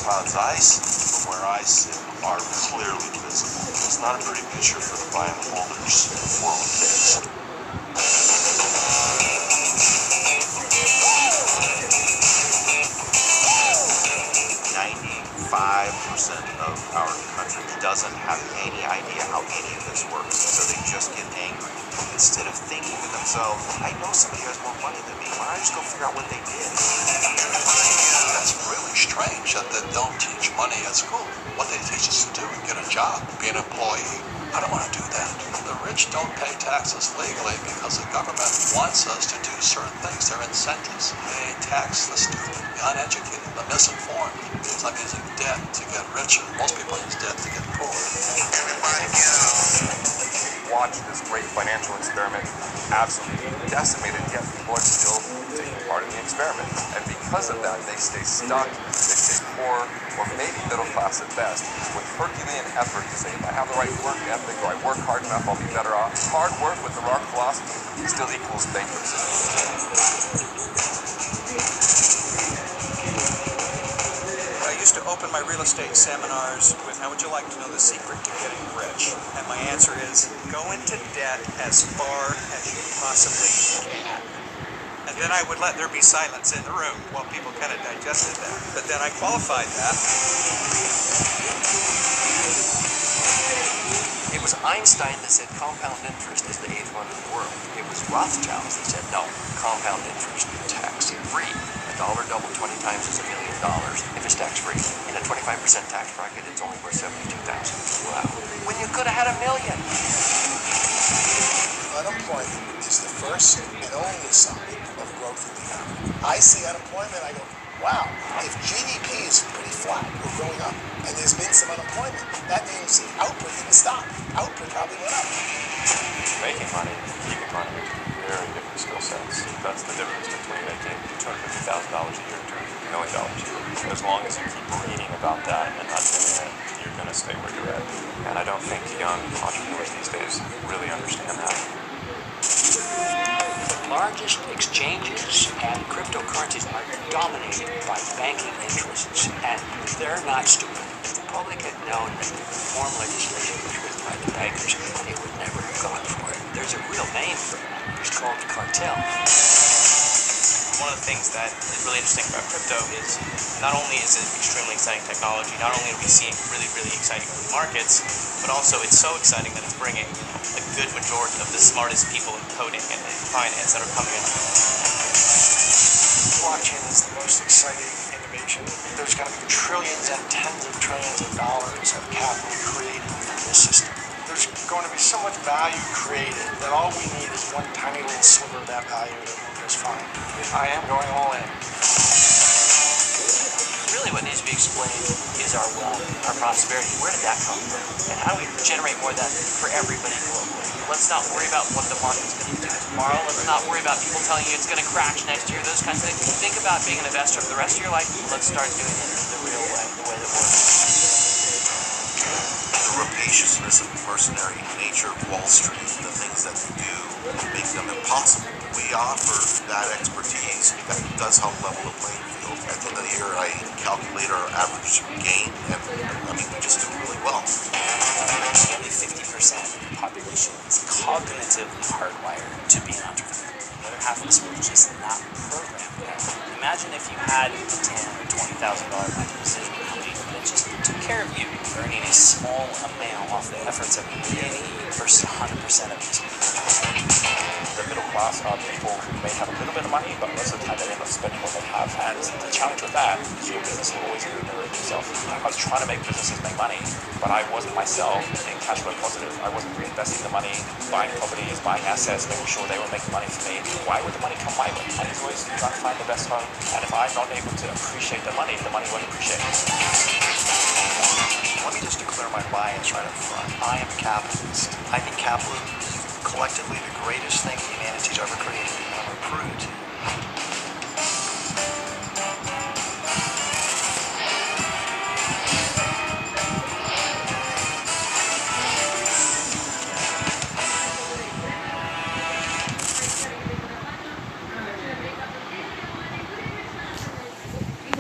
clouds of ice from where I sit are clearly visible. It's not a pretty picture for the buy and holders of 401ks. 95% of our country doesn't have any idea how any of this works, so they just get angry. Instead of thinking to themselves, I know somebody has more money than me, why don't I just go figure out what they did? That's really strange that they don't teach money at school. What they teach us to do is get a job, be an employee. I don't want to do that. The rich don't pay taxes legally because the government wants us to do certain things. They're incentives. They tax the stupid, the uneducated, the misinformed. It's like using debt to get richer. Most people use debt to get poor. Everybody get out. Watch this great financial experiment absolutely decimated, yet people are still taking part in the experiment. And because of that, they stay stuck, they stay poor, or maybe middle class at best, with Herculean effort to say, if I have the right work ethic, or I work hard enough, I'll be better off. Hard work with the wrong philosophy still equals bankruptcy. I used to open my real estate seminars with, how would you like to know the secret to getting rich? And my answer is, go into debt as far as you possibly can. And then I would let there be silence in the room while people kind of digested that. But then I qualified that. It was Einstein that said compound interest is the eighth wonder of the world. It was Rothschilds that said, no, compound interest is tax-free. A dollar doubled 20 times is $1 million if it's tax-free. In a 25% tax bracket, it's only worth $72,000. Wow. When you could have had $1 million. Unemployment is the first and only sign of growth in the economy. I see unemployment, I go, wow, if GDP is pretty flat or going up, and there's been some unemployment, that means output didn't stop. Output probably went up. Making money, keeping money, very different skill sets. That's the difference between making $250,000 a year and $250 million a year. As long as you keep reading about that and not doing it, you're going to stay where you're at. And I don't think young entrepreneurs these days really understand that. The largest exchanges and cryptocurrencies are dominated by banking interests, and they're not stupid. If the public had known that the reform legislation was written by the bankers, they would never have gone for it. There's a real name for it. It's called cartel. One of the things that is really interesting about crypto is not only is it extremely exciting technology, not only are we seeing really, really exciting markets, but also it's so exciting that it's bringing a good majority of the smartest people in coding and in finance that are coming in. Blockchain is the most exciting innovation. There's going to be trillions and tens of trillions of dollars of capital created from this system. There's going to be so much value created that all we need is one tiny little sliver of that value that will just fine. I am going all in. Really what needs to be explained is our wealth, our prosperity. Where did that come from? And how do we generate more of that for everybody globally? Let's not worry about what the market's going to do tomorrow. Let's not worry about people telling you it's going to crash next year, those kinds of things. Think about being an investor for the rest of your life. Let's start doing it the real way, the way that works. The rapaciousness and mercenary nature of Wall Street, the things that they do make them impossible. We offer that expertise that does help level the playing field. At the end of the year, I calculate our average gain, and I mean, we just do really well. Only 50% of the population is cognitively hardwired to be an entrepreneur. The other half of us were just not programmed that. Imagine if you had a $10,000 or $20,000 monthly decision company that just took care of you, earning a small amount off the efforts of many versus 100% of these people. The middle class are people who may have a little bit of money, but most of the time they end up spending what they have. And the challenge with that is your business will always be mirroring yourself. I was trying to make businesses make money, but I wasn't myself being cash flow positive. I wasn't reinvesting the money, buying properties, buying assets, making sure they were making money for me. Why would the money come my way? Money's always trying to find the best home. And if I'm not able to appreciate the money won't appreciate me. Let me just declare my bias right up front. I am a capitalist. I think capitalism is collectively the greatest thing humanity's ever created. I'm a prude.